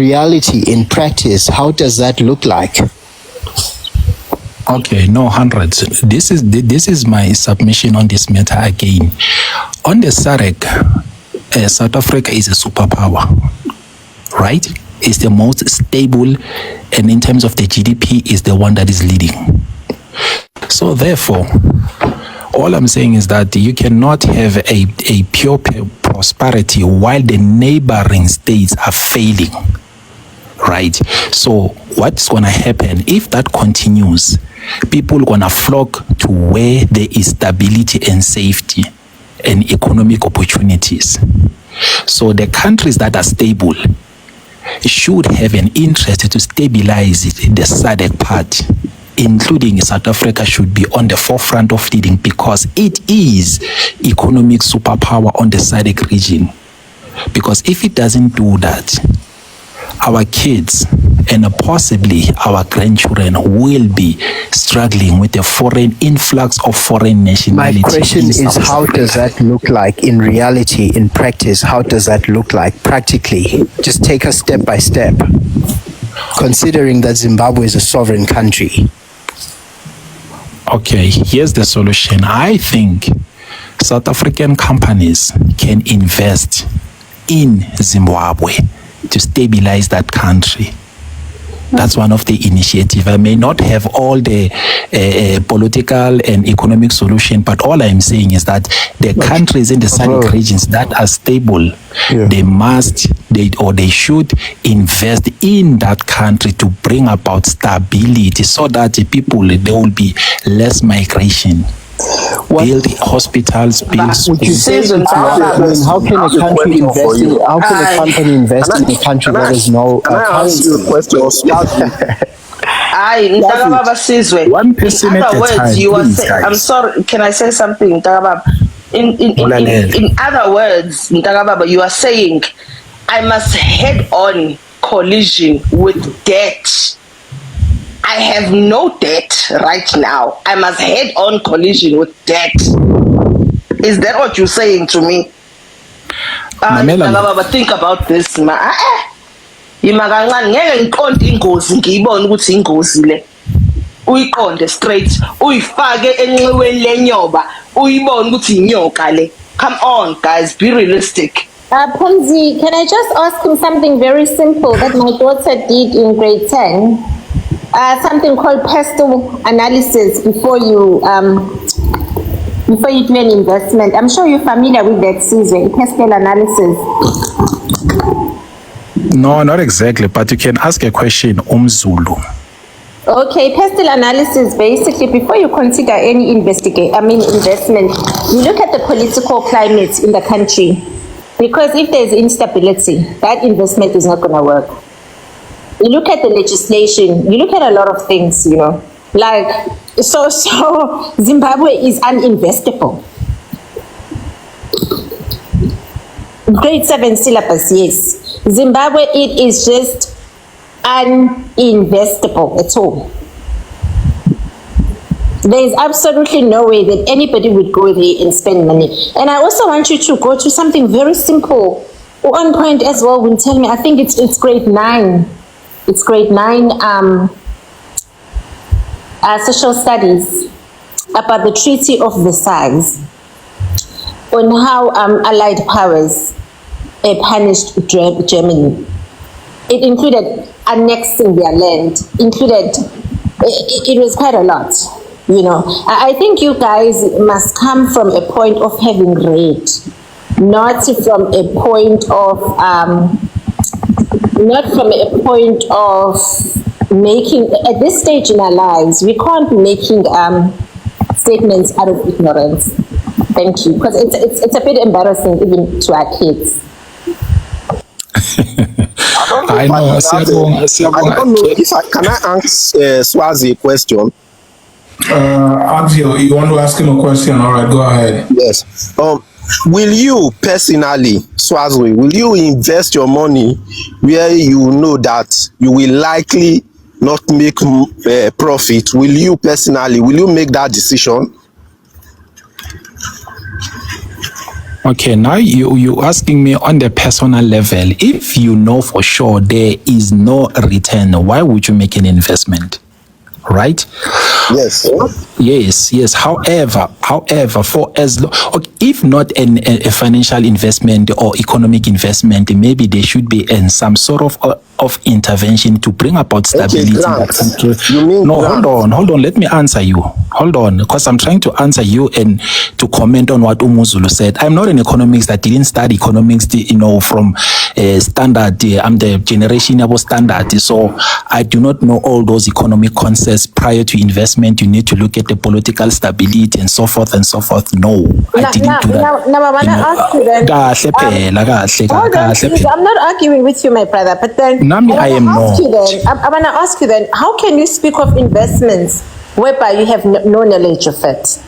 reality, in practice, how does that look like? Okay, no, hundreds. This is my submission on this matter again. On the SADC, South Africa is a superpower, right? It's the most stable, and in terms of the GDP, is the one that is leading. So therefore, all I'm saying is that you cannot have a pure prosperity while the neighboring states are failing, right? So what's going to happen if that continues? People are going to flock to where there is stability and safety and economic opportunities. So the countries that are stable should have an interest to stabilize the SADC part, including South Africa should be on the forefront of leading, because it is economic superpower on the SADC region. Because if it doesn't do that, our kids and possibly our grandchildren will be struggling with the foreign influx of foreign nationality. My question is, how does that look like in reality, in practice? How does that look like practically? Just take us step by step, considering that Zimbabwe is a sovereign country. Okay, here's the solution. I think South African companies can invest in Zimbabwe to stabilize that country. That's one of the initiatives. I may not have all the political and economic solution, but all I'm saying is that the countries in the SADC regions that are stable, they should invest in that country to bring about stability, so that the people, there will be less migration. Build hospitals, build schools. How can a country invest in? How can a company invest in a country that is no currency? One person at a time. You are saying, I'm sorry, can I say something, Ntagababa? In other words, Ntagababa, you are saying I must head on collision with debt. I have no debt right now. I must head on collision with debt. Is that what you're saying to me? Think about this. Uyiqonde straight, uyifake enxiweni lenyoba, uyibone ukuthi inyoka le. Come on, guys, be realistic. Ponzi, can I just ask him something very simple that my daughter did in grade 10? Something called pestle analysis before you do an investment. I'm sure you're familiar with that, Caesar, pestle analysis. No, not exactly, but you can ask a question, Zulu. Okay, pestle analysis, basically, before you consider any investment, you look at the political climate in the country. Because if there's instability, that investment is not going to work. You look at the legislation, you look at a lot of things, like, so Zimbabwe is uninvestable. Grade 7 syllabus, yes. Zimbabwe, it is just uninvestable at all. There is absolutely no way that anybody would go there and spend money. And I also want you to go to something very simple. One point as well will tell me, I think it's grade 9. It's grade 9 social studies about the Treaty of Versailles on how Allied powers punished Germany. It included annexing their land, it was quite a lot, I think you guys must come from a point of having read, not from a point of making, at this stage in our lives, we can't be making statements out of ignorance. Thank you, because it's a bit embarrassing even to our kids. I know. I don't know if I can ask Swazi a question. Axel, you want to ask him a question? All right, go ahead. Yes. Will you personally, Swazi, will you invest your money where you know that you will likely not make profit? Will you personally, will you make that decision? Okay, now you asking me on the personal level, if you know for sure there is no return, why would you make an investment? Right? Yes. Yes. However, for as if not a financial investment or economic investment, maybe there should be some sort of intervention to bring about stability. Okay, hold on. Let me answer you. Hold on, because I'm trying to answer you and to comment on what Umuzulu said. I'm not an economist. I didn't study economics, from standard. I'm the generation of standard, so I do not know all those economic concepts. Prior to investment, you need to look at the political stability and so forth and so forth. No, I didn't do that. Now, I want to ask you then. Hold on, please, I'm not arguing with you, my brother, but then I want to ask you then, how can you speak of investments whereby you have no knowledge of it?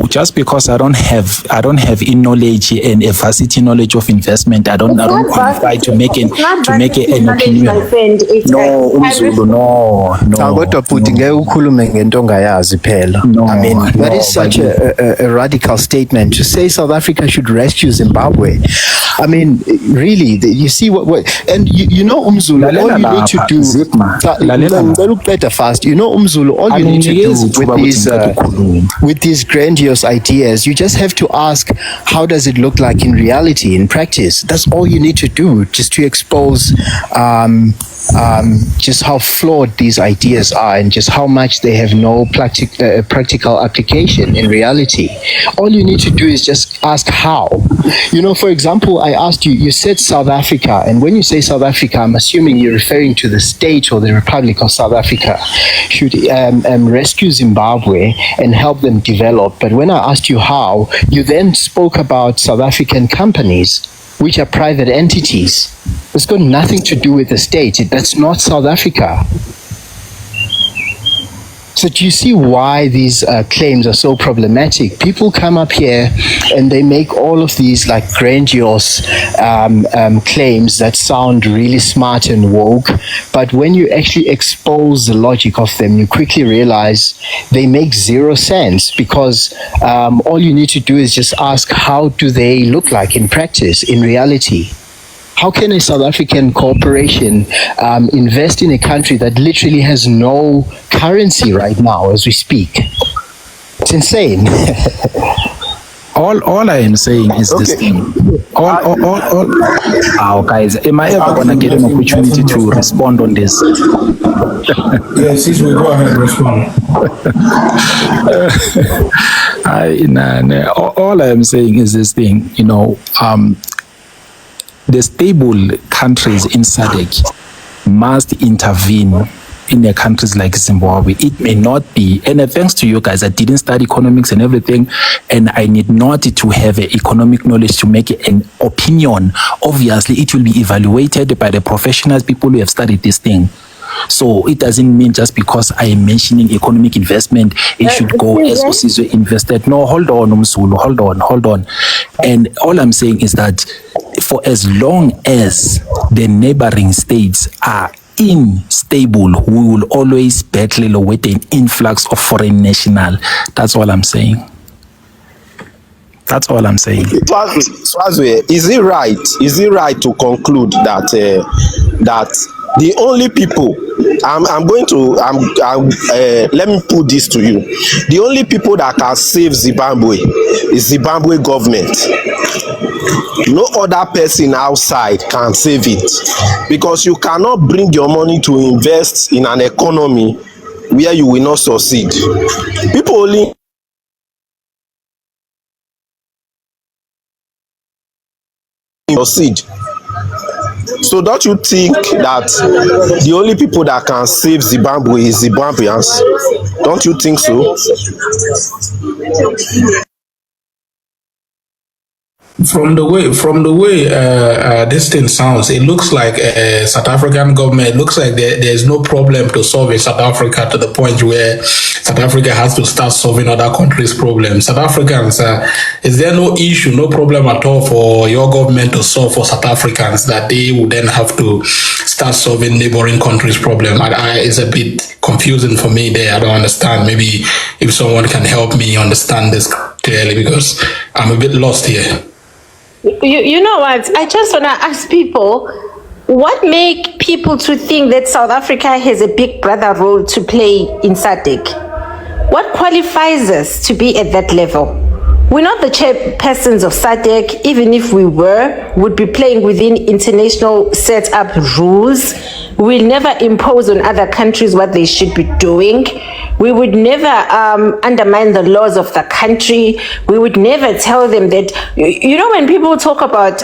Just because I don't have in knowledge and a varsity knowledge of investment, I don't qualify to make an opinion. No, Umzulu, no. I mean, that is such a radical statement to say South Africa should rescue Zimbabwe. I mean, really, you see what and you know, Umzulu, all you need to do. Look better fast. You know, Umzulu, all you need to do with these grandiose ideas, you just have to ask, how does it look like in reality, in practice? That's all you need to do, just to expose just how flawed these ideas are and just how much they have no practical application in reality. All you need to do is just ask how. You know, for example, I asked you, you said South Africa, and when you say South Africa, I'm assuming you're referring to the state or the Republic of South Africa should rescue Zimbabwe and help them develop. But when I asked you how, you then spoke about South African companies, which are private entities. It's got nothing to do with the state. That's not South Africa. So do you see why these claims are so problematic? People come up here and they make all of these like grandiose claims that sound really smart and woke, but when you actually expose the logic of them, you quickly realize they make zero sense, because all you need to do is just ask, how do they look like in practice, in reality? How can a South African corporation invest in a country that literally has no currency right now as we speak? It's insane. All I am saying is this thing. Guys, am I ever going to get an opportunity to respond on this? Yes, we go ahead and respond. All I am saying is this thing, the stable countries in SADC must intervene in the countries like Zimbabwe. It may not be, and thanks to you guys, I didn't study economics and everything, and I need not to have economic knowledge to make an opinion. Obviously, it will be evaluated by the professionals, people who have studied this thing. So it doesn't mean just because I am mentioning economic investment, it should go as Osizwe invested. No, hold on, Umzulu, hold on. And all I'm saying is that for as long as the neighboring states are unstable, we will always battle with an influx of foreign national. That's all I'm saying. Swazwe, is it right to conclude that the only people, let me put this to you, the only people that can save Zimbabwe is Zimbabwe government. No other person outside can save it, because you cannot bring your money to invest in an economy where you will not succeed. People only succeed. So don't you think that the only people that can save Zimbabwe is Zimbabweans? Don't you think so? From the way this thing sounds, it looks like South African government, looks like there's no problem to solve in South Africa, to the point where South Africa has to start solving other countries' problems. South Africans, is there no issue, no problem at all for your government to solve for South Africans, that they would then have to start solving neighboring countries' problem? It's a bit confusing for me there. I don't understand. Maybe if someone can help me understand this clearly, because I'm a bit lost here. You know what? I just want to ask people, what make people to think that South Africa has a big brother role to play in SADC? What qualifies us to be at that level? We're not the chairpersons of SADC. Even if we were, would be playing within international set up rules. We'll never impose on other countries what they should be doing. We would never undermine the laws of the country. We would never tell them that, you know, when people talk about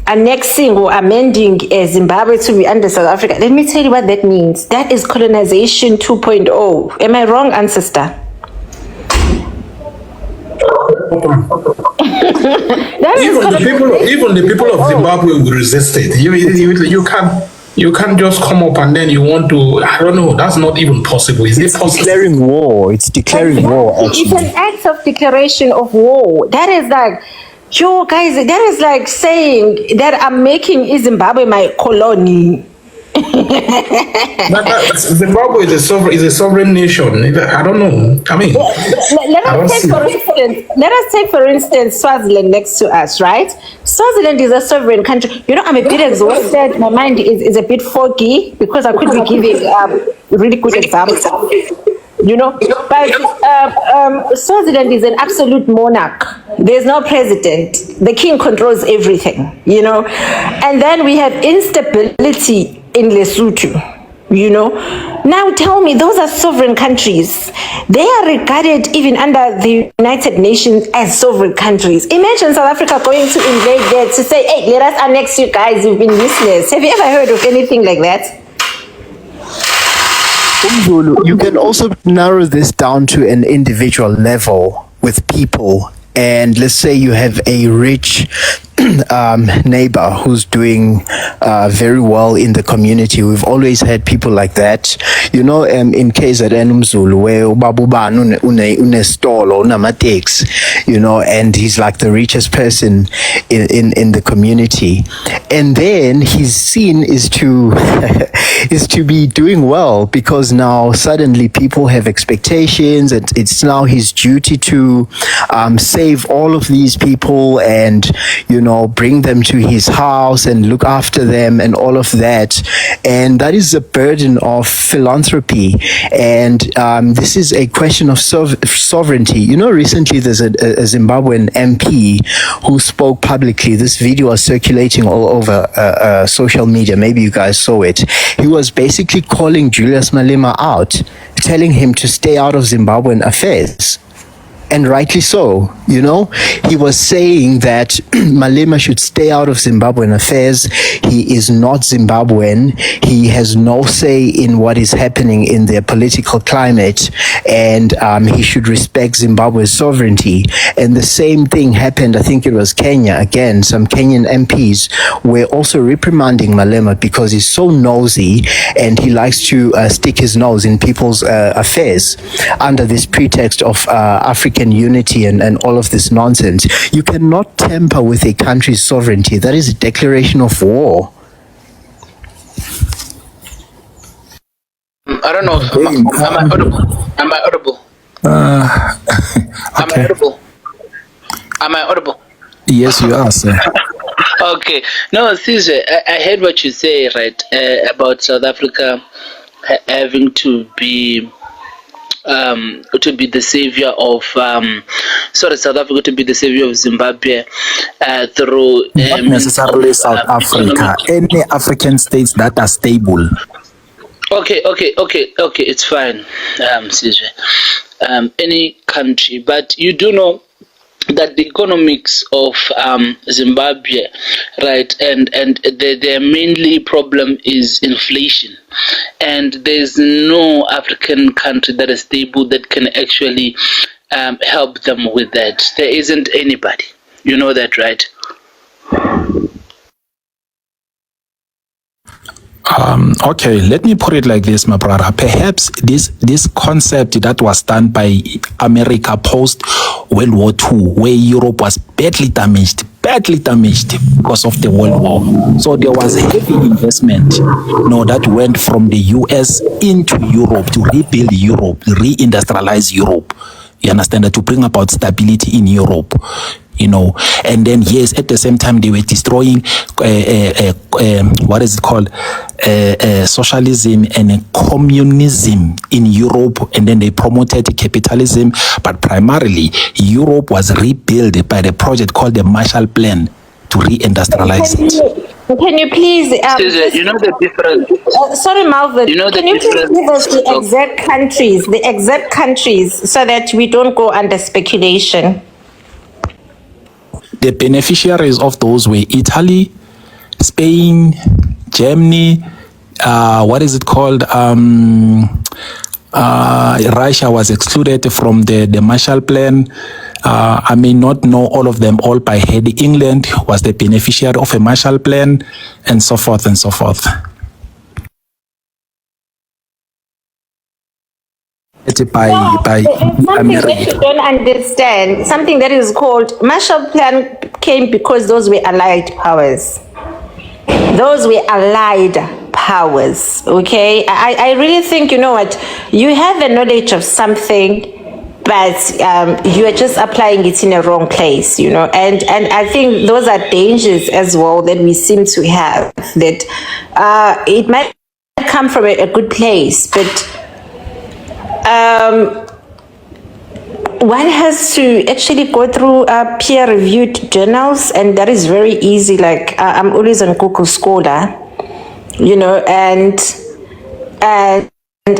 annexing or amending Zimbabwe to be under South Africa, let me tell you what that means. That is colonization 2.0. Am I wrong, ancestor? Even the people of Zimbabwe will resist it. You can't just come up and then you want to, I don't know, that's not even possible. Is it possible? Declaring war. It's declaring war, actually. It's an act of declaration of war. That is like, yo guys, that is like saying that I'm making Zimbabwe my colony. Zimbabwe is a sovereign nation. I don't know. I mean, let us take for instance Swaziland next to us, right? Swaziland is a sovereign country. You know, I'm a bit exhausted. My mind is a bit foggy because I could be giving really good examples. You know, but Swaziland is an absolute monarch. There's no president. The king controls everything, you know. And then we have instability in Lesotho, you know. Now tell me, those are sovereign countries. They are regarded even under the United Nations as sovereign countries. Imagine South Africa going to invade there to say, hey, let us annex you guys, you've been useless. Have you ever heard of anything like that? You can also narrow this down to an individual level with people. And let's say you have a rich neighbor who's doing very well in the community. We've always had people like that. You know, in KZN Mzulu, where Ubabuban une stall or unamatex, you know, and he's like the richest person in the community. And then his scene is to is to be doing well, because now suddenly people have expectations, and it's now his duty to save all of these people and, you know, bring them to his house and look after them and all of that. And that is a burden of philanthropy. And this is a question of sovereignty. You know, recently there's a Zimbabwean MP who spoke publicly. This video was circulating all over social media. Maybe you guys saw it. He was basically calling Julius Malema out, telling him to stay out of Zimbabwean affairs. And rightly so, you know. He was saying that Malema should stay out of Zimbabwean affairs. He is not Zimbabwean. He has no say in what is happening in their political climate, and he should respect Zimbabwe's sovereignty. And the same thing happened, I think it was Kenya. Again, some Kenyan MPs were also reprimanding Malema because he's so nosy and he likes to stick his nose in people's affairs under this pretext of African unity and all of this nonsense. You cannot tamper with a country's sovereignty. That is a declaration of war. I don't know. Am I audible? Am I audible? Okay. Am I audible? Am I audible? Yes, you are, sir. Okay. No, Caesar, I heard what you say, right, about South Africa having to be the savior of South Africa to be the savior of Zimbabwe through not necessarily South Africa, any African states that are stable. Okay, it's fine, Caesar. Any country, but you do know that the economics of Zimbabwe, right, and their mainly problem is inflation, and there's no African country that is stable that can actually help them with that. There isn't anybody. You know that, right? Okay, let me put it like this, my brother. Perhaps this concept that was done by America post World War II, where Europe was badly damaged because of the World War. So there was heavy investment, that went from the US into Europe to rebuild Europe, reindustrialize Europe. You understand? To bring about stability in Europe. You know, and then yes, at the same time they were destroying what is it called, socialism and communism in Europe, and then they promoted capitalism. But primarily, Europe was rebuilt by the project called the Marshall Plan to re-industrialize it. Can you please? You know the difference. Sorry, Malvin. You know the can you please give us the difference exact countries, so that we don't go under speculation? The beneficiaries of those were Italy, Spain, Germany, what is it called? Russia was excluded from the Marshall Plan. I may not know all of them all by head. England was the beneficiary of a Marshall Plan, and so forth and so forth. By something that you don't understand, something that is called Marshall Plan came because those were allied powers. Those were allied powers, okay? I really think, you know what, you have a knowledge of something, but you are just applying it in a wrong place, you know? And I think those are dangers as well that we seem to have, that it might come from a good place, but one has to actually go through peer-reviewed journals, and that is very easy. Like I'm always on Google Scholar, you know, and I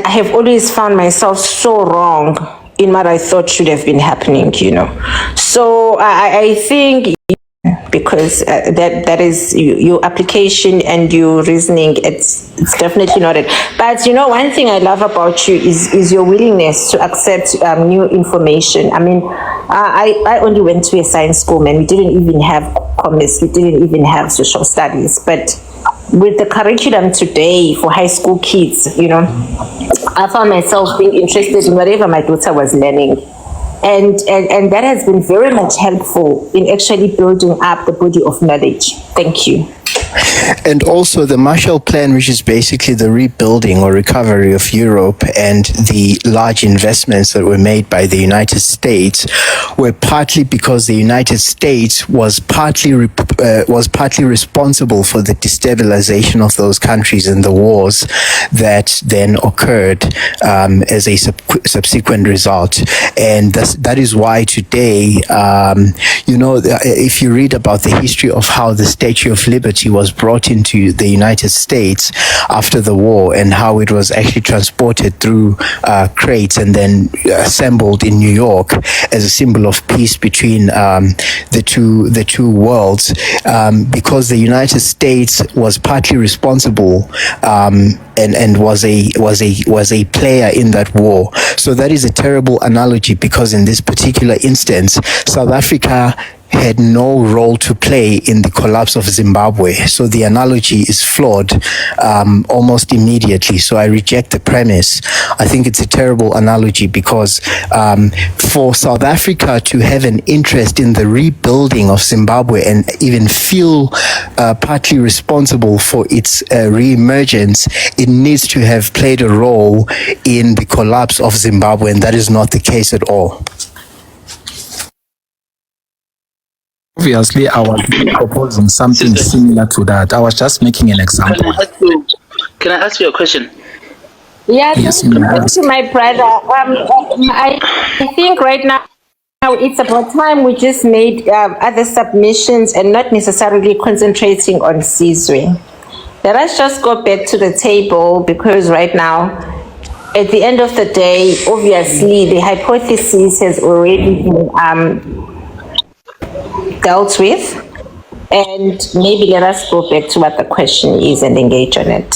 have always found myself so wrong in what I thought should have been happening, you know. So I think, because that is your application and your reasoning, it's definitely not it. But you know, one thing I love about you is your willingness to accept new information. I mean, I only went to a science school, man. We didn't even have commerce, we didn't even have social studies, but with the curriculum today for high school kids, you know, I found myself being interested in whatever my daughter was learning. And that has been very much helpful in actually building up the body of knowledge. Thank you. And also the Marshall Plan, which is basically the rebuilding or recovery of Europe, and the large investments that were made by the United States were partly because the United States was partly responsible for the destabilization of those countries and the wars that then occurred as a subsequent result. And that is why today, you know, if you read about the history of how the Statue of Liberty was brought into the United States after the war, and how it was actually transported through crates and then assembled in New York as a symbol of peace between the two worlds, because the United States was partly responsible and was a player in that war. So that is a terrible analogy, because in this particular instance, South Africa had no role to play in the collapse of Zimbabwe. So the analogy is flawed almost immediately. So I reject the premise. I think it's a terrible analogy, because for South Africa to have an interest in the rebuilding of Zimbabwe and even feel partly responsible for its re-emergence, it needs to have played a role in the collapse of Zimbabwe, and that is not the case at all. Obviously, I was proposing something similar to that. I was just making an example. Can I ask you a question? Yeah, Yes, thank you, my brother. I think right now it's about time we just made other submissions and not necessarily concentrating on Sizwe. Let us just go back to the table, because right now, at the end of the day, obviously, the hypothesis has already been dealt with, and maybe let us go back to what the question is and engage on it.